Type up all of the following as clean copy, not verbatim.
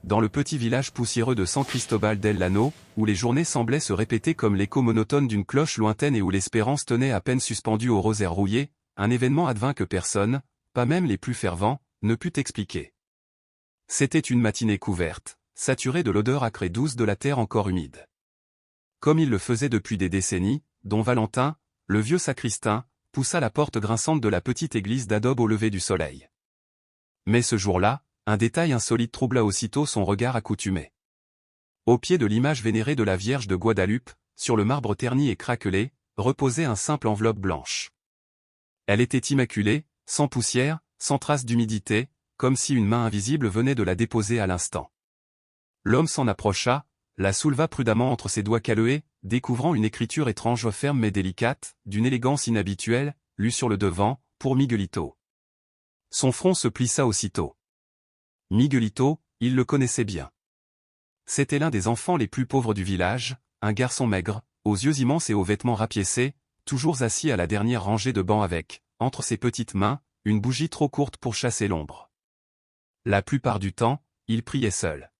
dans le petit village poussiéreux de San Cristobal del Llano, où les journées semblaient se répéter comme l'écho monotone d'une cloche lointaine et où l'espérance tenait à peine suspendue au rosaire rouillé, un événement advint que personne, pas même les plus fervents, ne put expliquer. C'était une matinée couverte, saturée de l'odeur âcre et douce de la terre encore humide. Comme il le faisait depuis des décennies, don Valentin, le vieux sacristain, poussa la porte grinçante de la petite église d'adobe au lever du soleil. Mais ce jour-là, un détail insolite troubla aussitôt son regard accoutumé. Au pied de l'image vénérée de la Vierge de Guadalupe, sur le marbre terni et craquelé, reposait un simple enveloppe blanche. Elle était immaculée, sans poussière, sans trace d'humidité, comme si une main invisible venait de la déposer à l'instant. L'homme s'en approcha, la souleva prudemment entre ses doigts caleués, découvrant une écriture étrange ferme mais délicate, d'une élégance inhabituelle, lue sur le devant, pour Miguelito. Son front se plissa aussitôt. Miguelito, il le connaissait bien. C'était l'un des enfants les plus pauvres du village, un garçon maigre, aux yeux immenses et aux vêtements rapiécés, toujours assis à la dernière rangée de bancs avec, entre ses petites mains, une bougie trop courte pour chasser l'ombre. La plupart du temps, il priait seul.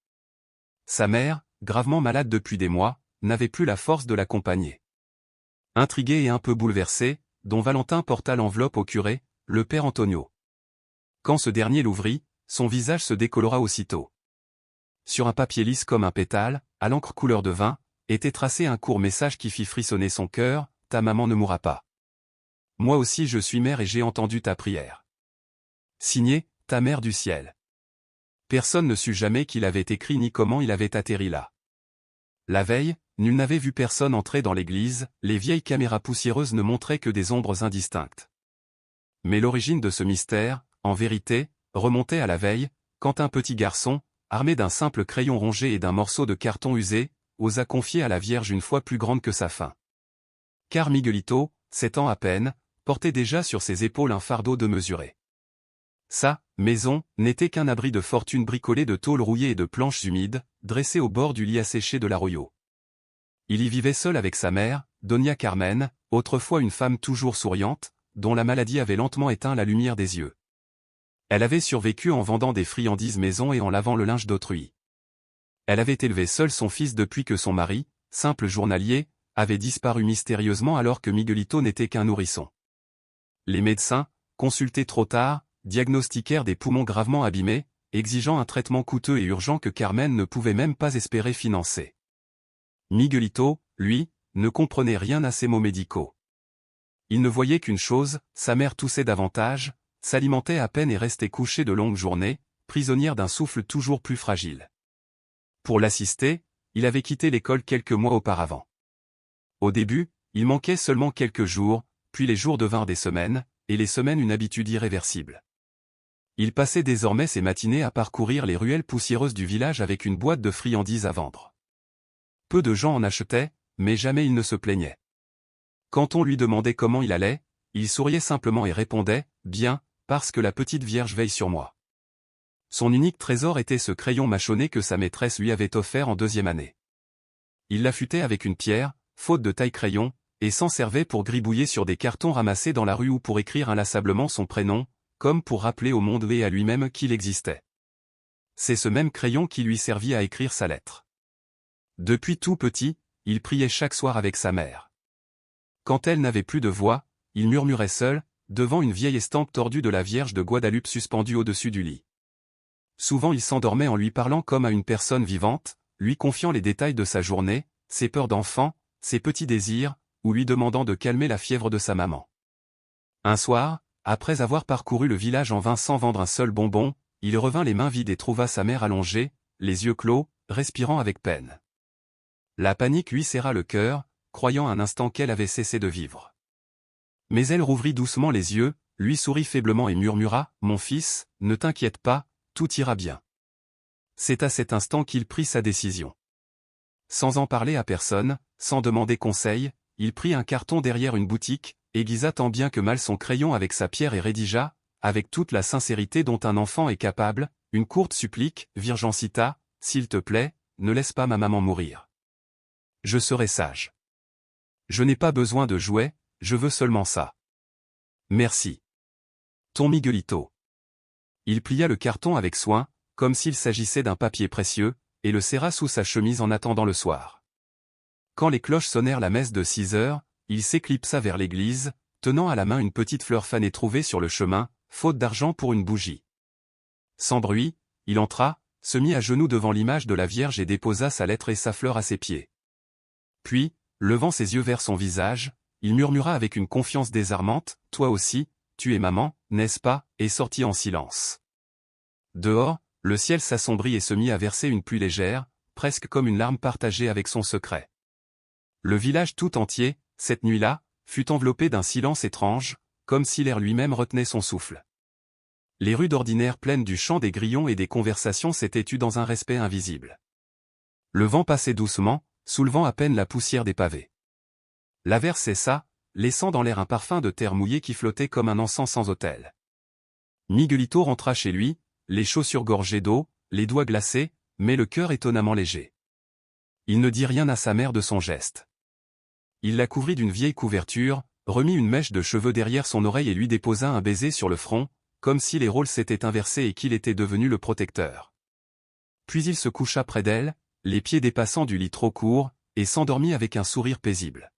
Sa mère, gravement malade depuis des mois, n'avait plus la force de l'accompagner. Intrigué et un peu bouleversé, don Valentin porta l'enveloppe au curé, le père Antonio. Quand ce dernier l'ouvrit, son visage se décolora aussitôt. Sur un papier lisse comme un pétale, à l'encre couleur de vin, était tracé un court message qui fit frissonner son cœur, « Ta maman ne mourra pas. Moi aussi je suis mère et j'ai entendu ta prière. » Signé, ta mère du ciel. Personne ne sut jamais qui l'avait écrit ni comment il avait atterri là. La veille, nul n'avait vu personne entrer dans l'église, les vieilles caméras poussiéreuses ne montraient que des ombres indistinctes. Mais l'origine de ce mystère, en vérité, remontait à la veille, quand un petit garçon, armé d'un simple crayon rongé et d'un morceau de carton usé, osa confier à la Vierge une foi plus grande que sa faim. Car Miguelito, 7 ans à peine, portait déjà sur ses épaules un fardeau démesuré. Sa maison n'était qu'un abri de fortune bricolé de tôles rouillées et de planches humides, dressé au bord du lit asséché de l'Arroyo. Il y vivait seul avec sa mère, Doña Carmen, autrefois une femme toujours souriante, dont la maladie avait lentement éteint la lumière des yeux. Elle avait survécu en vendant des friandises maison et en lavant le linge d'autrui. Elle avait élevé seule son fils depuis que son mari, simple journalier, avait disparu mystérieusement alors que Miguelito n'était qu'un nourrisson. Les médecins, consultés trop tard, diagnostiquèrent des poumons gravement abîmés, exigeant un traitement coûteux et urgent que Carmen ne pouvait même pas espérer financer. Miguelito, lui, ne comprenait rien à ces mots médicaux. Il ne voyait qu'une chose, sa mère toussait davantage, s'alimentait à peine et restait couchée de longues journées, prisonnière d'un souffle toujours plus fragile. Pour l'assister, il avait quitté l'école quelques mois auparavant. Au début, il manquait seulement quelques jours, puis les jours devinrent des semaines, et les semaines une habitude irréversible. Il passait désormais ses matinées à parcourir les ruelles poussiéreuses du village avec une boîte de friandises à vendre. Peu de gens en achetaient, mais jamais il ne se plaignait. Quand on lui demandait comment il allait, il souriait simplement et répondait « Bien, parce que la petite Vierge veille sur moi ». Son unique trésor était ce crayon mâchonné que sa maîtresse lui avait offert en 2e année. Il l'affûtait avec une pierre, faute de taille-crayon, et s'en servait pour gribouiller sur des cartons ramassés dans la rue ou pour écrire inlassablement son prénom, comme pour rappeler au monde et à lui-même qu'il existait. C'est ce même crayon qui lui servit à écrire sa lettre. Depuis tout petit, il priait chaque soir avec sa mère. Quand elle n'avait plus de voix, il murmurait seul, devant une vieille estampe tordue de la Vierge de Guadalupe suspendue au-dessus du lit. Souvent il s'endormait en lui parlant comme à une personne vivante, lui confiant les détails de sa journée, ses peurs d'enfant, ses petits désirs, ou lui demandant de calmer la fièvre de sa maman. Un soir, après avoir parcouru le village en vain sans vendre un seul bonbon, il revint les mains vides et trouva sa mère allongée, les yeux clos, respirant avec peine. La panique lui serra le cœur, croyant un instant qu'elle avait cessé de vivre. Mais elle rouvrit doucement les yeux, lui sourit faiblement et murmura « Mon fils, ne t'inquiète pas, tout ira bien. » C'est à cet instant qu'il prit sa décision. Sans en parler à personne, sans demander conseil, il prit un carton derrière une boutique, aiguisa tant bien que mal son crayon avec sa pierre et rédigea, avec toute la sincérité dont un enfant est capable, une courte supplique, Virgencita, s'il te plaît, ne laisse pas ma maman mourir. Je serai sage. Je n'ai pas besoin de jouets, je veux seulement ça. Merci. Ton Miguelito. Il plia le carton avec soin, comme s'il s'agissait d'un papier précieux, et le serra sous sa chemise en attendant le soir. Quand les cloches sonnèrent la messe de 6 heures, il s'éclipsa vers l'église, tenant à la main une petite fleur fanée trouvée sur le chemin, faute d'argent pour une bougie. Sans bruit, il entra, se mit à genoux devant l'image de la Vierge et déposa sa lettre et sa fleur à ses pieds. Puis, levant ses yeux vers son visage, il murmura avec une confiance désarmante, « Toi aussi, tu es maman, n'est-ce pas ?» et sortit en silence. Dehors, le ciel s'assombrit et se mit à verser une pluie légère, presque comme une larme partagée avec son secret. Le village tout entier, cette nuit-là, fut enveloppé d'un silence étrange, comme si l'air lui-même retenait son souffle. Les rues d'ordinaire pleines du chant des grillons et des conversations s'étaient tues dans un respect invisible. Le vent passait doucement, soulevant à peine la poussière des pavés. L'averse cessa, laissant dans l'air un parfum de terre mouillée qui flottait comme un encens sans autel. Miguelito rentra chez lui, les chaussures gorgées d'eau, les doigts glacés, mais le cœur étonnamment léger. Il ne dit rien à sa mère de son geste. Il la couvrit d'une vieille couverture, remit une mèche de cheveux derrière son oreille et lui déposa un baiser sur le front, comme si les rôles s'étaient inversés et qu'il était devenu le protecteur. Puis il se coucha près d'elle, les pieds dépassant du lit trop court, et s'endormit avec un sourire paisible.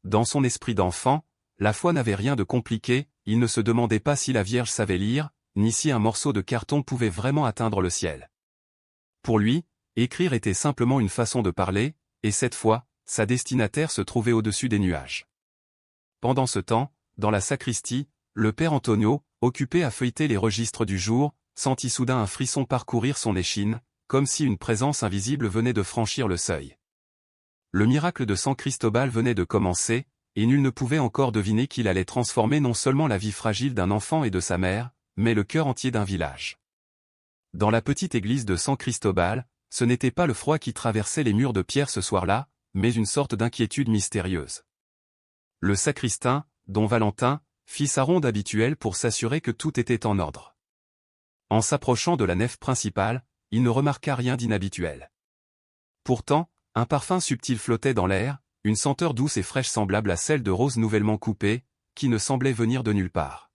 Dans son esprit d'enfant, la foi n'avait rien de compliqué, il ne se demandait pas si la Vierge savait lire, ni si un morceau de carton pouvait vraiment atteindre le ciel. Pour lui, écrire était simplement une façon de parler, et cette fois, sa destinataire se trouvait au-dessus des nuages. Pendant ce temps, dans la sacristie, le père Antonio, occupé à feuilleter les registres du jour, sentit soudain un frisson parcourir son échine, comme si une présence invisible venait de franchir le seuil. Le miracle de San Cristobal venait de commencer, et nul ne pouvait encore deviner qu'il allait transformer non seulement la vie fragile d'un enfant et de sa mère, mais le cœur entier d'un village. Dans la petite église de San Cristobal, ce n'était pas le froid qui traversait les murs de pierre ce soir-là, mais une sorte d'inquiétude mystérieuse. Le sacristain, don Valentin, fit sa ronde habituelle pour s'assurer que tout était en ordre. En s'approchant de la nef principale, il ne remarqua rien d'inhabituel. Pourtant, un parfum subtil flottait dans l'air, une senteur douce et fraîche semblable à celle de roses nouvellement coupées, qui ne semblait venir de nulle part.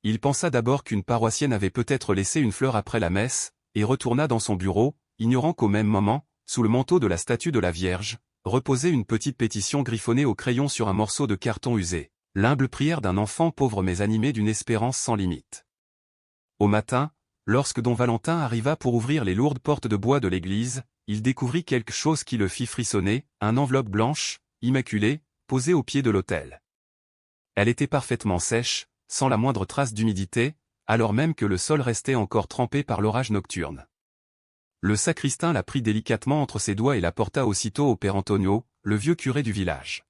Il pensa d'abord qu'une paroissienne avait peut-être laissé une fleur après la messe, et retourna dans son bureau, ignorant qu'au même moment, sous le manteau de la statue de la Vierge, reposait une petite pétition griffonnée au crayon sur un morceau de carton usé, l'humble prière d'un enfant pauvre mais animé d'une espérance sans limite. Au matin, lorsque don Valentin arriva pour ouvrir les lourdes portes de bois de l'église, il découvrit quelque chose qui le fit frissonner, une enveloppe blanche, immaculée, posée au pied de l'autel. Elle était parfaitement sèche, sans la moindre trace d'humidité, alors même que le sol restait encore trempé par l'orage nocturne. Le sacristain la prit délicatement entre ses doigts et la porta aussitôt au père Antonio, le vieux curé du village.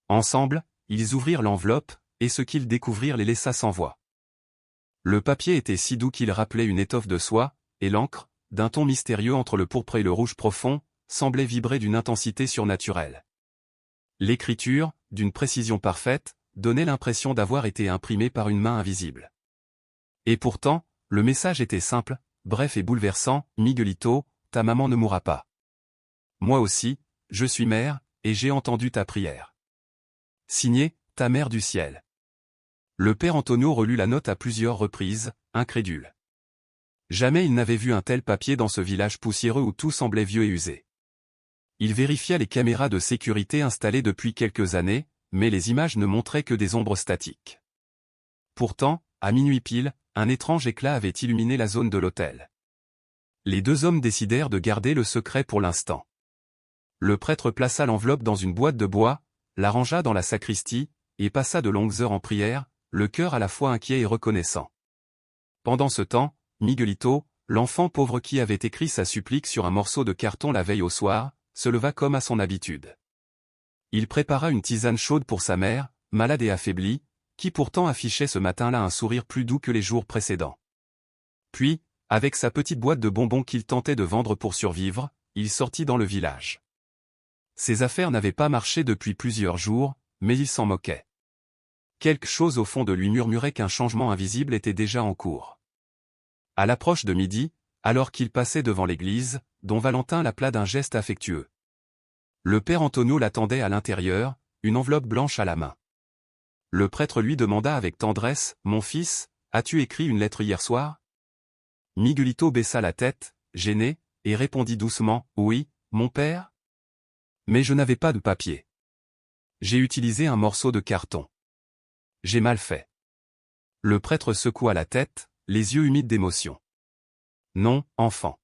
Ensemble, ils ouvrirent l'enveloppe, et ce qu'ils découvrirent les laissa sans voix. Le papier était si doux qu'il rappelait une étoffe de soie, et l'encre, d'un ton mystérieux entre le pourpre et le rouge profond, semblait vibrer d'une intensité surnaturelle. L'écriture, d'une précision parfaite, donnait l'impression d'avoir été imprimée par une main invisible. Et pourtant, le message était simple, bref et bouleversant, « Miguelito, ta maman ne mourra pas. Moi aussi, je suis mère, et j'ai entendu ta prière. » Signé, ta mère du ciel. Le père Antonio relut la note à plusieurs reprises, incrédule. Jamais il n'avait vu un tel papier dans ce village poussiéreux où tout semblait vieux et usé. Il vérifia les caméras de sécurité installées depuis quelques années, mais les images ne montraient que des ombres statiques. Pourtant, à minuit pile, un étrange éclat avait illuminé la zone de l'autel. Les deux hommes décidèrent de garder le secret pour l'instant. Le prêtre plaça l'enveloppe dans une boîte de bois, la rangea dans la sacristie, et passa de longues heures en prière, le cœur à la fois inquiet et reconnaissant. Pendant ce temps, Miguelito, l'enfant pauvre qui avait écrit sa supplique sur un morceau de carton la veille au soir, se leva comme à son habitude. Il prépara une tisane chaude pour sa mère, malade et affaiblie, qui pourtant affichait ce matin-là un sourire plus doux que les jours précédents. Puis, avec sa petite boîte de bonbons qu'il tentait de vendre pour survivre, il sortit dans le village. Ses affaires n'avaient pas marché depuis plusieurs jours, mais il s'en moquait. Quelque chose au fond de lui murmurait qu'un changement invisible était déjà en cours. À l'approche de midi, alors qu'il passait devant l'église, don Valentin l'appela d'un geste affectueux. Le père Antonio l'attendait à l'intérieur, une enveloppe blanche à la main. Le prêtre lui demanda avec tendresse, « Mon fils, as-tu écrit une lettre hier soir ?» Miguelito baissa la tête, gêné, et répondit doucement, « Oui, mon père ? Mais je n'avais pas de papier. J'ai utilisé un morceau de carton. J'ai mal fait. » Le prêtre secoua la tête, les yeux humides d'émotion. « Non, enfant.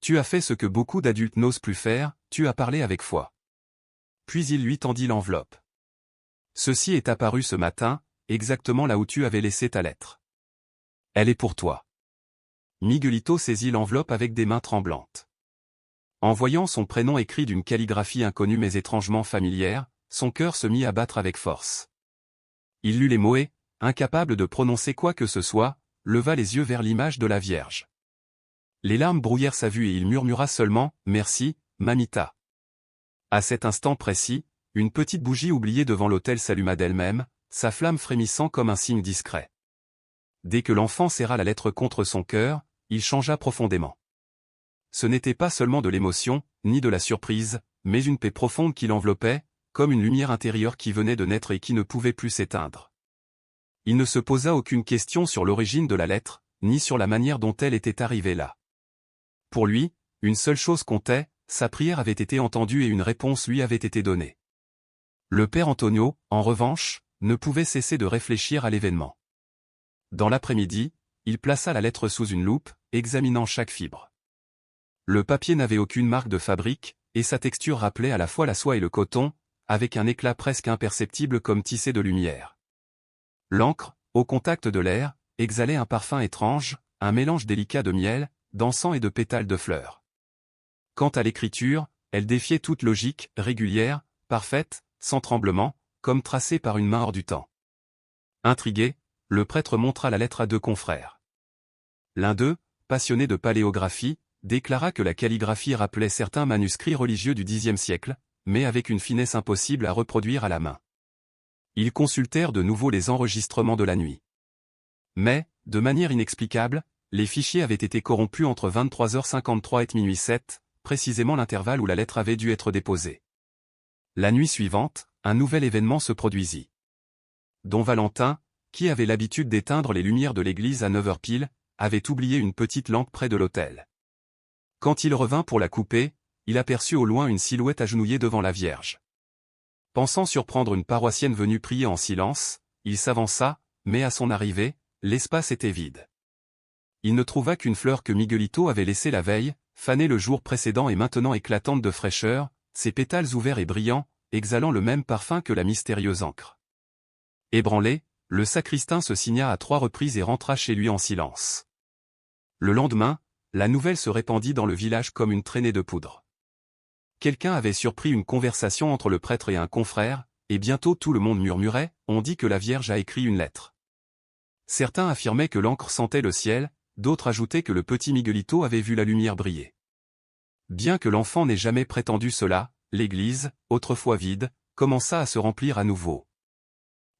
Tu as fait ce que beaucoup d'adultes n'osent plus faire, tu as parlé avec foi. » Puis il lui tendit l'enveloppe. « Ceci est apparu ce matin, exactement là où tu avais laissé ta lettre. Elle est pour toi. » Miguelito saisit l'enveloppe avec des mains tremblantes. En voyant son prénom écrit d'une calligraphie inconnue mais étrangement familière, son cœur se mit à battre avec force. Il lut les mots et, incapable de prononcer quoi que ce soit, leva les yeux vers l'image de la Vierge. Les larmes brouillèrent sa vue et il murmura seulement « Merci, Mamita ». À cet instant précis, une petite bougie oubliée devant l'autel s'alluma d'elle-même, sa flamme frémissant comme un signe discret. Dès que l'enfant serra la lettre contre son cœur, il changea profondément. Ce n'était pas seulement de l'émotion, ni de la surprise, mais une paix profonde qui l'enveloppait, comme une lumière intérieure qui venait de naître et qui ne pouvait plus s'éteindre. Il ne se posa aucune question sur l'origine de la lettre, ni sur la manière dont elle était arrivée là. Pour lui, une seule chose comptait, sa prière avait été entendue et une réponse lui avait été donnée. Le père Antonio, en revanche, ne pouvait cesser de réfléchir à l'événement. Dans l'après-midi, il plaça la lettre sous une loupe, examinant chaque fibre. Le papier n'avait aucune marque de fabrique, et sa texture rappelait à la fois la soie et le coton, avec un éclat presque imperceptible comme tissé de lumière. L'encre, au contact de l'air, exhalait un parfum étrange, un mélange délicat de miel, d'encens et de pétales de fleurs. Quant à l'écriture, elle défiait toute logique, régulière, parfaite, sans tremblement, comme tracée par une main hors du temps. Intrigué, le prêtre montra la lettre à deux confrères. L'un d'eux, passionné de paléographie, déclara que la calligraphie rappelait certains manuscrits religieux du Xe siècle, mais avec une finesse impossible à reproduire à la main. Ils consultèrent de nouveau les enregistrements de la nuit. Mais, de manière inexplicable, les fichiers avaient été corrompus entre 23h53 et minuit 7, précisément l'intervalle où la lettre avait dû être déposée. La nuit suivante, un nouvel événement se produisit. Don Valentin, qui avait l'habitude d'éteindre les lumières de l'église à 9h pile, avait oublié une petite lampe près de l'autel. Quand il revint pour la couper, il aperçut au loin une silhouette agenouillée devant la Vierge. Pensant surprendre une paroissienne venue prier en silence, il s'avança, mais à son arrivée, l'espace était vide. Il ne trouva qu'une fleur que Miguelito avait laissée la veille, fanée le jour précédent et maintenant éclatante de fraîcheur, ses pétales ouverts et brillants, exhalant le même parfum que la mystérieuse encre. Ébranlé, le sacristain se signa à 3 reprises et rentra chez lui en silence. Le lendemain, la nouvelle se répandit dans le village comme une traînée de poudre. Quelqu'un avait surpris une conversation entre le prêtre et un confrère, et bientôt tout le monde murmurait, on dit que la Vierge a écrit une lettre. Certains affirmaient que l'encre sentait le ciel, d'autres ajoutaient que le petit Miguelito avait vu la lumière briller. Bien que l'enfant n'ait jamais prétendu cela, l'église, autrefois vide, commença à se remplir à nouveau.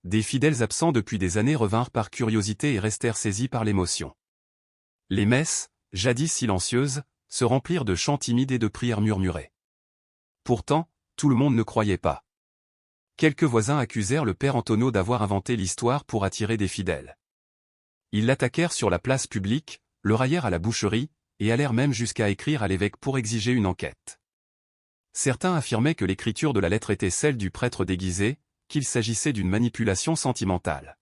Des fidèles absents depuis des années revinrent par curiosité et restèrent saisis par l'émotion. Les messes, jadis silencieuses, se remplirent de chants timides et de prières murmurées. Pourtant, tout le monde ne croyait pas. Quelques voisins accusèrent le père Antonio d'avoir inventé l'histoire pour attirer des fidèles. Ils l'attaquèrent sur la place publique, le raillèrent à la boucherie, et allèrent même jusqu'à écrire à l'évêque pour exiger une enquête. Certains affirmaient que l'écriture de la lettre était celle du prêtre déguisé, qu'il s'agissait d'une manipulation sentimentale.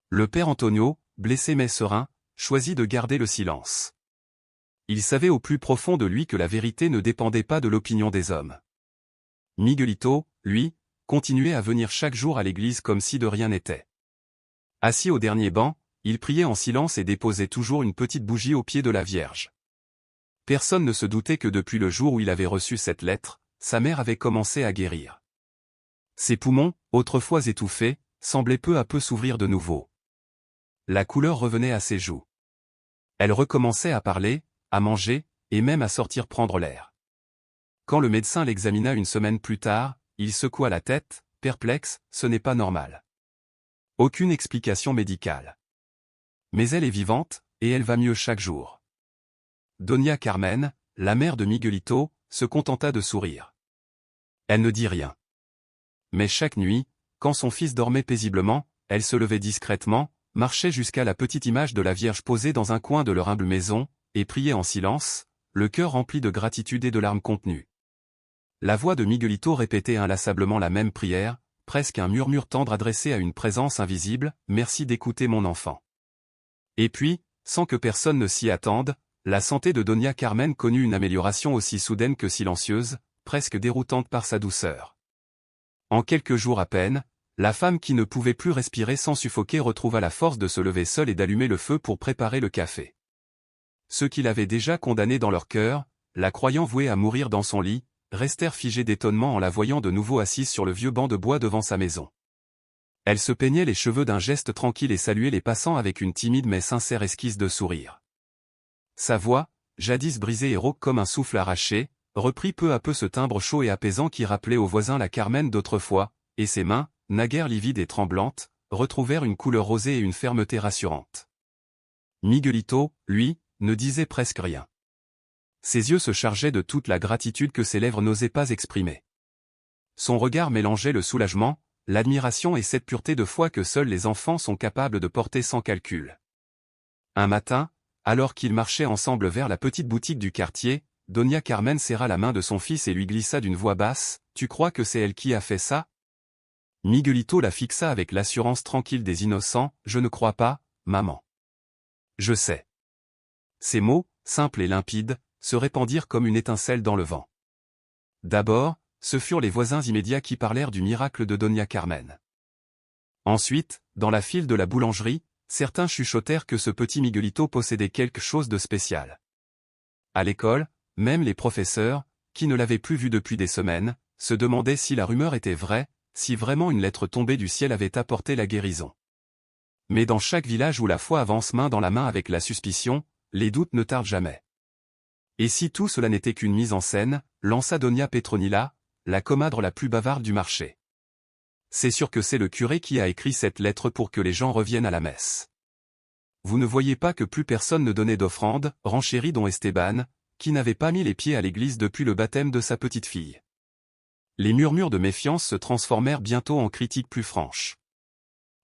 Le père Antonio, blessé mais serein, choisit de garder le silence. Il savait au plus profond de lui que la vérité ne dépendait pas de l'opinion des hommes. Miguelito, lui, continuait à venir chaque jour à l'église comme si de rien n'était. Assis au dernier banc, il priait en silence et déposait toujours une petite bougie au pied de la Vierge. Personne ne se doutait que depuis le jour où il avait reçu cette lettre, sa mère avait commencé à guérir. Ses poumons, autrefois étouffés, semblaient peu à peu s'ouvrir de nouveau. La couleur revenait à ses joues. Elle recommençait à parler, à manger, et même à sortir prendre l'air. Quand le médecin l'examina une semaine plus tard, il secoua la tête, perplexe, ce n'est pas normal. Aucune explication médicale. Mais elle est vivante, et elle va mieux chaque jour. Doña Carmen, la mère de Miguelito, se contenta de sourire. Elle ne dit rien. Mais chaque nuit, quand son fils dormait paisiblement, elle se levait discrètement, marchaient jusqu'à la petite image de la Vierge posée dans un coin de leur humble maison, et priaient en silence, le cœur rempli de gratitude et de larmes contenues. La voix de Miguelito répétait inlassablement la même prière, presque un murmure tendre adressé à une présence invisible, « Merci d'écouter mon enfant. » Et puis, sans que personne ne s'y attende, la santé de Doña Carmen connut une amélioration aussi soudaine que silencieuse, presque déroutante par sa douceur. En quelques jours à peine, la femme qui ne pouvait plus respirer sans suffoquer retrouva la force de se lever seule et d'allumer le feu pour préparer le café. Ceux qui l'avaient déjà condamnée dans leur cœur, la croyant vouée à mourir dans son lit, restèrent figés d'étonnement en la voyant de nouveau assise sur le vieux banc de bois devant sa maison. Elle se peignait les cheveux d'un geste tranquille et saluait les passants avec une timide mais sincère esquisse de sourire. Sa voix, jadis brisée et rauque comme un souffle arraché, reprit peu à peu ce timbre chaud et apaisant qui rappelait aux voisins la Carmen d'autrefois, et ses mains, naguère livides et tremblantes, retrouvèrent une couleur rosée et une fermeté rassurante. Miguelito, lui, ne disait presque rien. Ses yeux se chargeaient de toute la gratitude que ses lèvres n'osaient pas exprimer. Son regard mélangeait le soulagement, l'admiration et cette pureté de foi que seuls les enfants sont capables de porter sans calcul. Un matin, alors qu'ils marchaient ensemble vers la petite boutique du quartier, Doña Carmen serra la main de son fils et lui glissa d'une voix basse, « Tu crois que c'est elle qui a fait ça ?» Miguelito la fixa avec l'assurance tranquille des innocents, « Je ne crois pas, maman. »« Je sais. » Ces mots, simples et limpides, se répandirent comme une étincelle dans le vent. D'abord, ce furent les voisins immédiats qui parlèrent du miracle de Doña Carmen. Ensuite, dans la file de la boulangerie, certains chuchotèrent que ce petit Miguelito possédait quelque chose de spécial. À l'école, même les professeurs, qui ne l'avaient plus vu depuis des semaines, se demandaient si la rumeur était vraie, si vraiment une lettre tombée du ciel avait apporté la guérison. Mais dans chaque village où la foi avance main dans la main avec la suspicion, les doutes ne tardent jamais. Et si tout cela n'était qu'une mise en scène, lança Doña Petronila, la comadre la plus bavarde du marché. C'est sûr que c'est le curé qui a écrit cette lettre pour que les gens reviennent à la messe. Vous ne voyez pas que plus personne ne donnait d'offrande, renchérit don Esteban, qui n'avait pas mis les pieds à l'église depuis le baptême de sa petite fille. Les murmures de méfiance se transformèrent bientôt en critiques plus franches.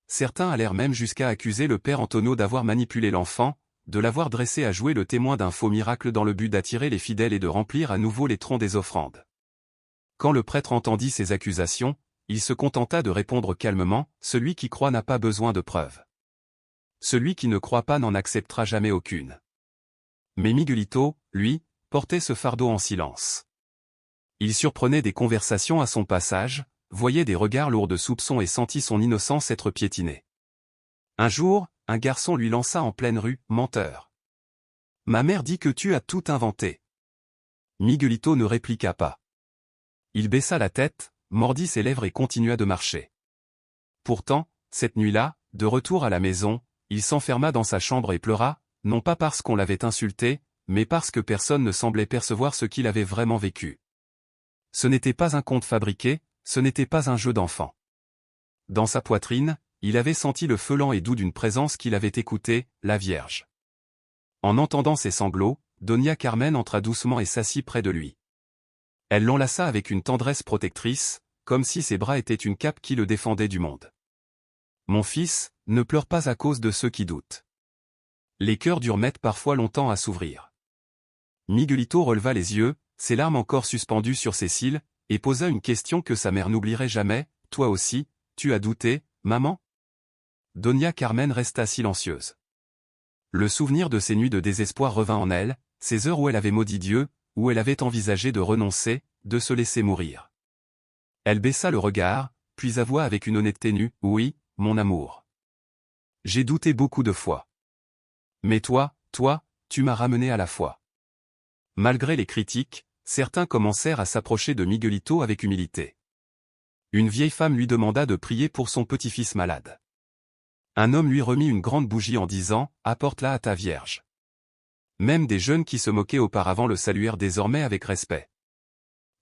Certains allèrent même jusqu'à accuser le père Antonio d'avoir manipulé l'enfant, de l'avoir dressé à jouer le témoin d'un faux miracle dans le but d'attirer les fidèles et de remplir à nouveau les troncs des offrandes. Quand le prêtre entendit ces accusations, il se contenta de répondre calmement, « Celui qui croit n'a pas besoin de preuves. Celui qui ne croit pas n'en acceptera jamais aucune. » Mais Miguelito, lui, portait ce fardeau en silence. Il surprenait des conversations à son passage, voyait des regards lourds de soupçons et sentit son innocence être piétinée. Un jour, un garçon lui lança en pleine rue, « Menteur. Ma mère dit que tu as tout inventé. » Miguelito ne répliqua pas. Il baissa la tête, mordit ses lèvres et continua de marcher. Pourtant, cette nuit-là, de retour à la maison, il s'enferma dans sa chambre et pleura, non pas parce qu'on l'avait insulté, mais parce que personne ne semblait percevoir ce qu'il avait vraiment vécu. Ce n'était pas un conte fabriqué, ce n'était pas un jeu d'enfant. Dans sa poitrine, il avait senti le feu lent et doux d'une présence qu'il avait écoutée, la Vierge. En entendant ses sanglots, Doña Carmen entra doucement et s'assit près de lui. Elle l'enlaça avec une tendresse protectrice, comme si ses bras étaient une cape qui le défendait du monde. « Mon fils, ne pleure pas à cause de ceux qui doutent. Les cœurs durs mettent parfois longtemps à s'ouvrir. » Miguelito releva les yeux, ses larmes encore suspendues sur ses cils, et posa une question que sa mère n'oublierait jamais, « Toi aussi, tu as douté, maman ?» Doña Carmen resta silencieuse. Le souvenir de ces nuits de désespoir revint en elle, ces heures où elle avait maudit Dieu, où elle avait envisagé de renoncer, de se laisser mourir. Elle baissa le regard, puis avoua avec une honnêteté nue, « Oui, mon amour. J'ai douté beaucoup de fois. Mais toi, tu m'as ramené à la foi. » Malgré les critiques, certains commencèrent à s'approcher de Miguelito avec humilité. Une vieille femme lui demanda de prier pour son petit-fils malade. Un homme lui remit une grande bougie en disant, « Apporte-la à ta Vierge. » Même des jeunes qui se moquaient auparavant le saluèrent désormais avec respect.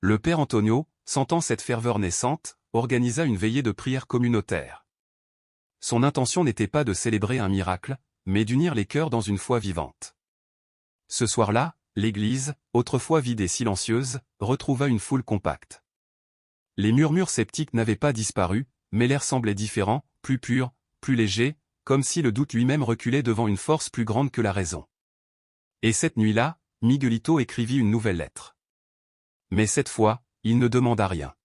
Le père Antonio, sentant cette ferveur naissante, organisa une veillée de prière communautaire. Son intention n'était pas de célébrer un miracle, mais d'unir les cœurs dans une foi vivante. Ce soir-là, l'église, autrefois vide et silencieuse, retrouva une foule compacte. Les murmures sceptiques n'avaient pas disparu, mais l'air semblait différent, plus pur, plus léger, comme si le doute lui-même reculait devant une force plus grande que la raison. Et cette nuit-là, Miguelito écrivit une nouvelle lettre. Mais cette fois, il ne demanda rien.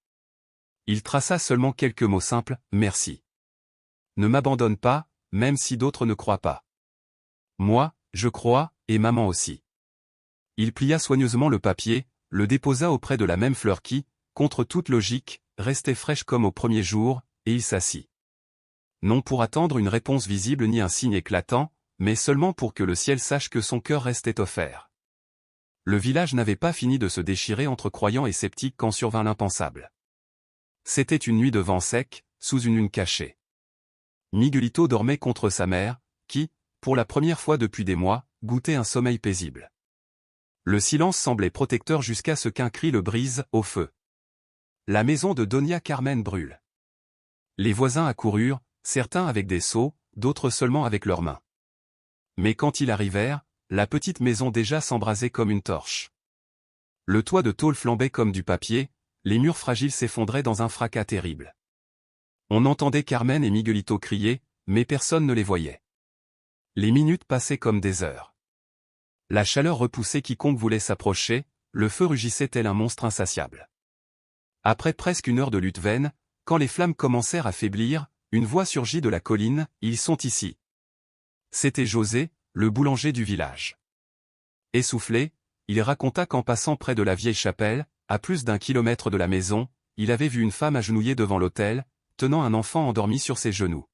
Il traça seulement quelques mots simples, « Merci. Ne m'abandonne pas, même si d'autres ne croient pas. Moi, je crois, et maman aussi. » Il plia soigneusement le papier, le déposa auprès de la même fleur qui, contre toute logique, restait fraîche comme au premier jour, et il s'assit. Non pour attendre une réponse visible ni un signe éclatant, mais seulement pour que le ciel sache que son cœur restait offert. Le village n'avait pas fini de se déchirer entre croyants et sceptiques quand survint l'impensable. C'était une nuit de vent sec, sous une lune cachée. Miguelito dormait contre sa mère, qui, pour la première fois depuis des mois, goûtait un sommeil paisible. Le silence semblait protecteur jusqu'à ce qu'un cri le brise, au feu. La maison de Doña Carmen brûle. Les voisins accoururent, certains avec des seaux, d'autres seulement avec leurs mains. Mais quand ils arrivèrent, la petite maison déjà s'embrasait comme une torche. Le toit de tôle flambait comme du papier, les murs fragiles s'effondraient dans un fracas terrible. On entendait Carmen et Miguelito crier, mais personne ne les voyait. Les minutes passaient comme des heures. La chaleur repoussait quiconque voulait s'approcher, le feu rugissait tel un monstre insatiable. Après presque une heure de lutte vaine, quand les flammes commencèrent à faiblir, une voix surgit de la colline, « Ils sont ici. » C'était José, le boulanger du village. Essoufflé, il raconta qu'en passant près de la vieille chapelle, à plus d'1 kilomètre de la maison, il avait vu une femme agenouillée devant l'autel, tenant un enfant endormi sur ses genoux.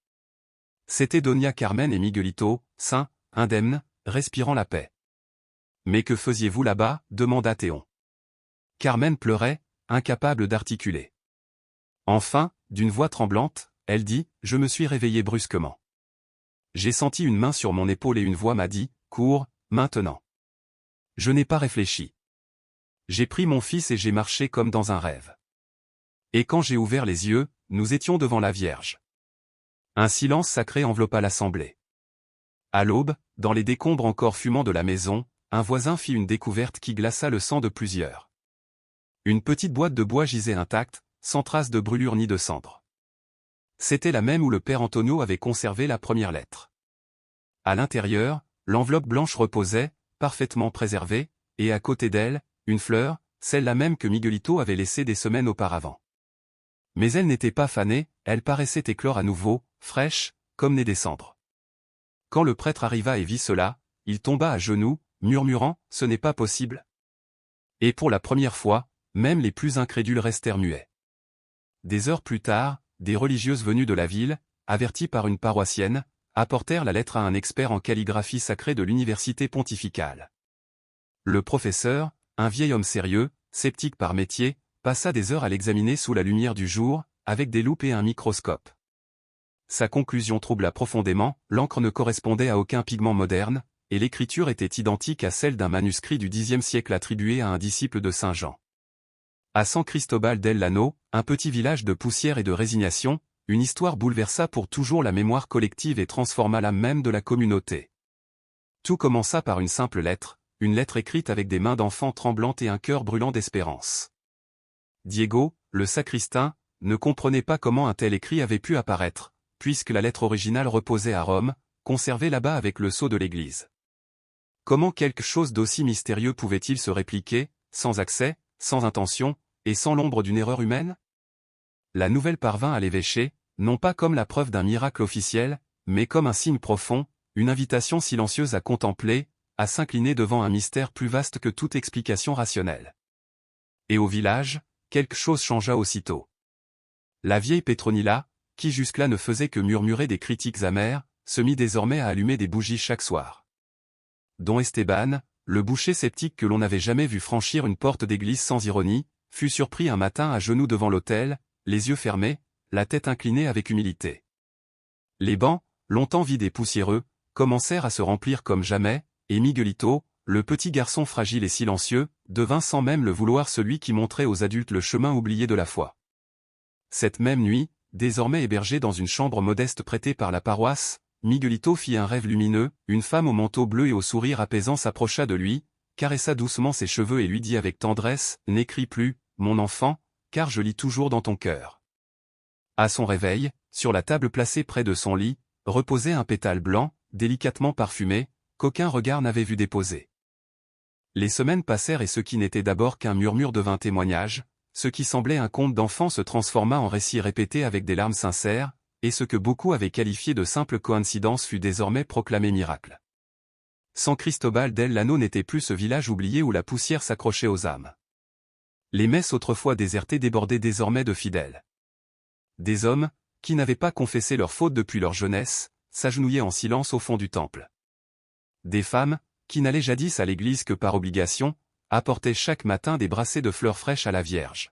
C'était Doña Carmen et Miguelito, sains, indemnes, respirant la paix. « Mais que faisiez-vous là-bas » demanda Théon. Carmen pleurait, incapable d'articuler. Enfin, d'une voix tremblante, elle dit, « Je me suis réveillée brusquement. J'ai senti une main sur mon épaule et une voix m'a dit, « Cours, maintenant. » Je n'ai pas réfléchi. J'ai pris mon fils et j'ai marché comme dans un rêve. Et quand j'ai ouvert les yeux, nous étions devant la Vierge. Un silence sacré enveloppa l'assemblée. À l'aube, dans les décombres encore fumants de la maison, un voisin fit une découverte qui glaça le sang de plusieurs. Une petite boîte de bois gisait intacte, sans trace de brûlure ni de cendre. C'était la même où le père Antonio avait conservé la première lettre. À l'intérieur, l'enveloppe blanche reposait, parfaitement préservée, et à côté d'elle, une fleur, celle-là même que Miguelito avait laissée des semaines auparavant. Mais elle n'était pas fanée, elle paraissait éclore à nouveau, fraîche, comme née des cendres. Quand le prêtre arriva et vit cela, il tomba à genoux, murmurant, « Ce n'est pas possible. » Et pour la première fois, même les plus incrédules restèrent muets. Des heures plus tard, des religieuses venues de la ville, averties par une paroissienne, apportèrent la lettre à un expert en calligraphie sacrée de l'université pontificale. Le professeur, un vieil homme sérieux, sceptique par métier, passa des heures à l'examiner sous la lumière du jour, avec des loupes et un microscope. Sa conclusion troubla profondément, l'encre ne correspondait à aucun pigment moderne, et l'écriture était identique à celle d'un manuscrit du Xe siècle attribué à un disciple de Saint Jean. À San Cristobal del Llano, un petit village de poussière et de résignation, une histoire bouleversa pour toujours la mémoire collective et transforma l'âme même de la communauté. Tout commença par une simple lettre, une lettre écrite avec des mains d'enfant tremblantes et un cœur brûlant d'espérance. Diego, le sacristain, ne comprenait pas comment un tel écrit avait pu apparaître, puisque la lettre originale reposait à Rome, conservée là-bas avec le sceau de l'Église. Comment quelque chose d'aussi mystérieux pouvait-il se répliquer, sans accès, sans intention, et sans l'ombre d'une erreur humaine? La nouvelle parvint à l'évêché, non pas comme la preuve d'un miracle officiel, mais comme un signe profond, une invitation silencieuse à contempler, à s'incliner devant un mystère plus vaste que toute explication rationnelle. Et au village, quelque chose changea aussitôt. La vieille Petronila, qui jusque-là ne faisait que murmurer des critiques amères, se mit désormais à allumer des bougies chaque soir. Don Esteban, le boucher sceptique que l'on n'avait jamais vu franchir une porte d'église sans ironie, fut surpris un matin à genoux devant l'autel, les yeux fermés, la tête inclinée avec humilité. Les bancs, longtemps vides et poussiéreux, commencèrent à se remplir comme jamais, et Miguelito, le petit garçon fragile et silencieux, devint sans même le vouloir celui qui montrait aux adultes le chemin oublié de la foi. Cette même nuit, désormais hébergé dans une chambre modeste prêtée par la paroisse, Miguelito fit un rêve lumineux, une femme au manteau bleu et au sourire apaisant s'approcha de lui, caressa doucement ses cheveux et lui dit avec tendresse, « N'écris plus, mon enfant, car je lis toujours dans ton cœur. » À son réveil, sur la table placée près de son lit, reposait un pétale blanc, délicatement parfumé, qu'aucun regard n'avait vu déposer. Les semaines passèrent et ce qui n'était d'abord qu'un murmure devint témoignage, ce qui semblait un conte d'enfant se transforma en récit répété avec des larmes sincères, et ce que beaucoup avaient qualifié de simple coïncidence fut désormais proclamé miracle. San Cristóbal del Llano n'était plus ce village oublié où la poussière s'accrochait aux âmes. Les messes autrefois désertées débordaient désormais de fidèles. Des hommes, qui n'avaient pas confessé leurs fautes depuis leur jeunesse, s'agenouillaient en silence au fond du temple. Des femmes, qui n'allaient jadis à l'église que par obligation, apportaient chaque matin des brassées de fleurs fraîches à la Vierge.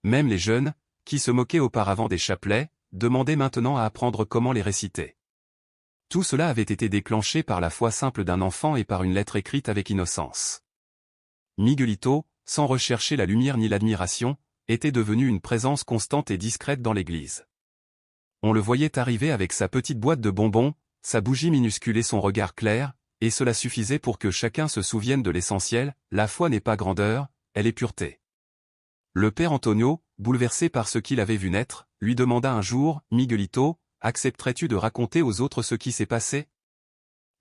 Même les jeunes, qui se moquaient auparavant des chapelets, demandaient maintenant à apprendre comment les réciter. Tout cela avait été déclenché par la foi simple d'un enfant et par une lettre écrite avec innocence. Miguelito, sans rechercher la lumière ni l'admiration, était devenu une présence constante et discrète dans l'église. On le voyait arriver avec sa petite boîte de bonbons, sa bougie minuscule et son regard clair, et cela suffisait pour que chacun se souvienne de l'essentiel, la foi n'est pas grandeur, elle est pureté. Le père Antonio, bouleversé par ce qu'il avait vu naître, lui demanda un jour, « Miguelito, accepterais-tu de raconter aux autres ce qui s'est passé ?»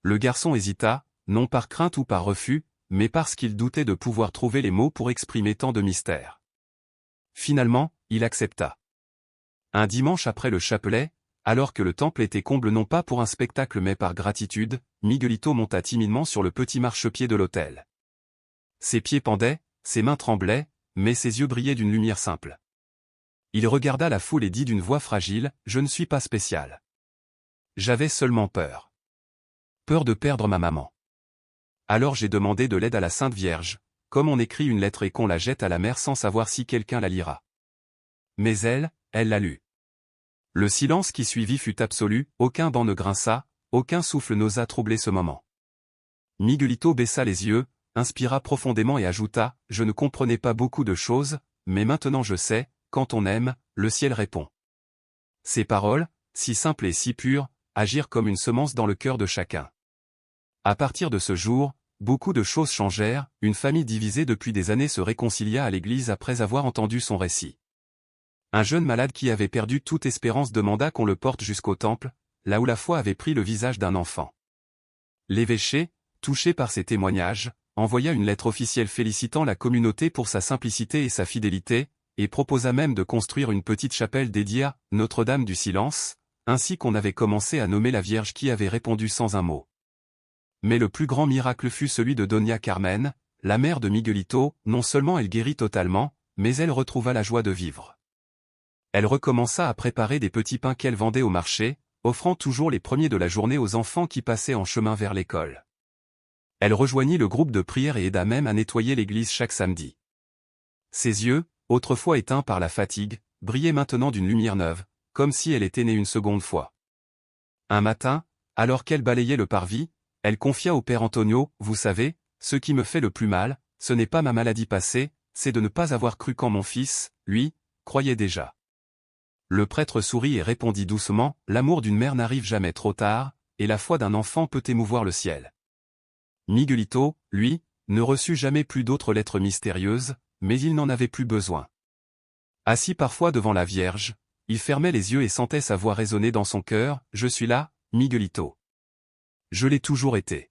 Le garçon hésita, non par crainte ou par refus, mais parce qu'il doutait de pouvoir trouver les mots pour exprimer tant de mystères. Finalement, il accepta. Un dimanche après le chapelet, alors que le temple était comble non pas pour un spectacle mais par gratitude, Miguelito monta timidement sur le petit marchepied de l'autel. Ses pieds pendaient, ses mains tremblaient, mais ses yeux brillaient d'une lumière simple. Il regarda la foule et dit d'une voix fragile, « Je ne suis pas spécial. J'avais seulement peur. Peur de perdre ma maman. Alors j'ai demandé de l'aide à la Sainte Vierge, comme on écrit une lettre et qu'on la jette à la mer sans savoir si quelqu'un la lira. Mais elle l'a lue. » Le silence qui suivit fut absolu, aucun banc ne grinça, aucun souffle n'osa troubler ce moment. Miguelito baissa les yeux, inspira profondément et ajouta, « Je ne comprenais pas beaucoup de choses, mais maintenant je sais, quand on aime, le ciel répond. » Ces paroles, si simples et si pures, agirent comme une semence dans le cœur de chacun. À partir de ce jour, beaucoup de choses changèrent, une famille divisée depuis des années se réconcilia à l'église après avoir entendu son récit. Un jeune malade qui avait perdu toute espérance demanda qu'on le porte jusqu'au temple, là où la foi avait pris le visage d'un enfant. L'évêché, touché par ces témoignages, envoya une lettre officielle félicitant la communauté pour sa simplicité et sa fidélité, et proposa même de construire une petite chapelle dédiée à Notre-Dame du Silence, ainsi qu'on avait commencé à nommer la Vierge qui avait répondu sans un mot. Mais le plus grand miracle fut celui de Doña Carmen, la mère de Miguelito, non seulement elle guérit totalement, mais elle retrouva la joie de vivre. Elle recommença à préparer des petits pains qu'elle vendait au marché, offrant toujours les premiers de la journée aux enfants qui passaient en chemin vers l'école. Elle rejoignit le groupe de prière et aida même à nettoyer l'église chaque samedi. Ses yeux, autrefois éteints par la fatigue, brillaient maintenant d'une lumière neuve, comme si elle était née une seconde fois. Un matin, alors qu'elle balayait le parvis, elle confia au père Antonio, « Vous savez, ce qui me fait le plus mal, ce n'est pas ma maladie passée, c'est de ne pas avoir cru quand mon fils, lui, croyait déjà. » Le prêtre sourit et répondit doucement, « L'amour d'une mère n'arrive jamais trop tard, et la foi d'un enfant peut émouvoir le ciel. » Miguelito, lui, ne reçut jamais plus d'autres lettres mystérieuses, mais il n'en avait plus besoin. Assis parfois devant la Vierge, il fermait les yeux et sentait sa voix résonner dans son cœur, « Je suis là, Miguelito. Je l'ai toujours été. »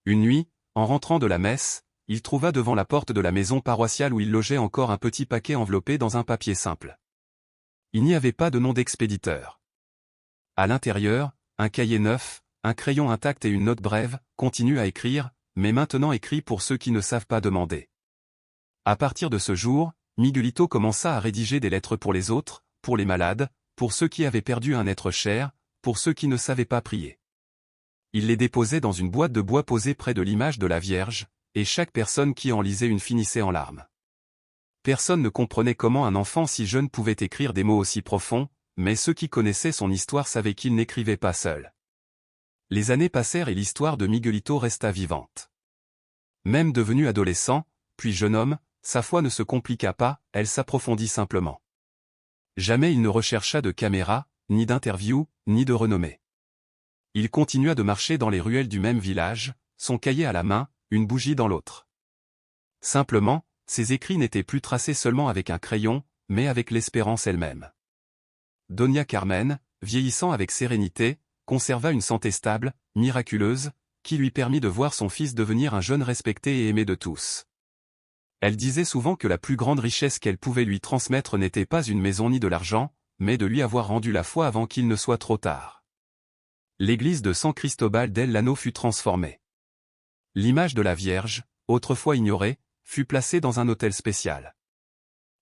Une nuit, en rentrant de la messe, il trouva devant la porte de la maison paroissiale où il logeait encore un petit paquet enveloppé dans un papier simple. Il n'y avait pas de nom d'expéditeur. À l'intérieur, un cahier neuf, un crayon intact et une note brève, continue à écrire, mais maintenant écrit pour ceux qui ne savent pas demander. À partir de ce jour, Miguelito commença à rédiger des lettres pour les autres, pour les malades, pour ceux qui avaient perdu un être cher, pour ceux qui ne savaient pas prier. Il les déposait dans une boîte de bois posée près de l'image de la Vierge, et chaque personne qui en lisait une finissait en larmes. Personne ne comprenait comment un enfant si jeune pouvait écrire des mots aussi profonds, mais ceux qui connaissaient son histoire savaient qu'il n'écrivait pas seul. Les années passèrent et l'histoire de Miguelito resta vivante. Même devenu adolescent, puis jeune homme, sa foi ne se compliqua pas, elle s'approfondit simplement. Jamais il ne rechercha de caméra, ni d'interview, ni de renommée. Il continua de marcher dans les ruelles du même village, son cahier à la main, une bougie dans l'autre. Simplement, ses écrits n'étaient plus tracés seulement avec un crayon, mais avec l'espérance elle-même. Doña Carmen, vieillissant avec sérénité, conserva une santé stable, miraculeuse, qui lui permit de voir son fils devenir un jeune respecté et aimé de tous. Elle disait souvent que la plus grande richesse qu'elle pouvait lui transmettre n'était pas une maison ni de l'argent, mais de lui avoir rendu la foi avant qu'il ne soit trop tard. L'église de San Cristobal del Llano fut transformée. L'image de la Vierge, autrefois ignorée, fut placée dans un autel spécial.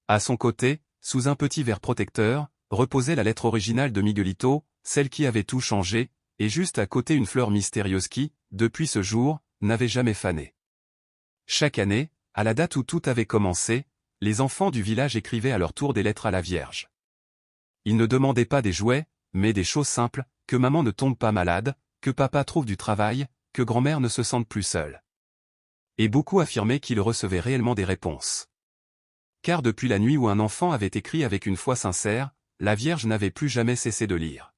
À son côté, sous un petit verre protecteur, reposait la lettre originale de Miguelito, celle qui avait tout changé, et juste à côté une fleur mystérieuse qui, depuis ce jour, n'avait jamais fané. Chaque année, à la date où tout avait commencé, les enfants du village écrivaient à leur tour des lettres à la Vierge. Ils ne demandaient pas des jouets, mais des choses simples, que maman ne tombe pas malade, que papa trouve du travail, que grand-mère ne se sente plus seule. Et beaucoup affirmaient qu'ils recevaient réellement des réponses. Car depuis la nuit où un enfant avait écrit avec une foi sincère, la Vierge n'avait plus jamais cessé de lire.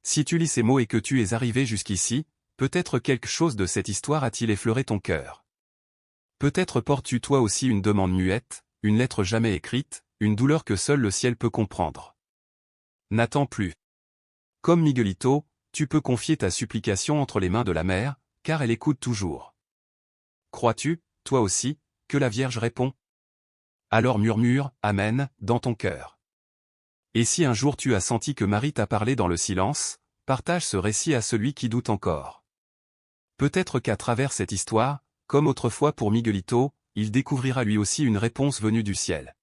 Si tu lis ces mots et que tu es arrivé jusqu'ici, peut-être quelque chose de cette histoire a-t-il effleuré ton cœur. Peut-être portes-tu toi aussi une demande muette, une lettre jamais écrite, une douleur que seul le ciel peut comprendre. N'attends plus. Comme Miguelito, tu peux confier ta supplication entre les mains de la mère, car elle écoute toujours. Crois-tu, toi aussi, que la Vierge répond? Alors murmure « Amen » dans ton cœur. Et si un jour tu as senti que Marie t'a parlé dans le silence, partage ce récit à celui qui doute encore. Peut-être qu'à travers cette histoire, comme autrefois pour Miguelito, il découvrira lui aussi une réponse venue du ciel.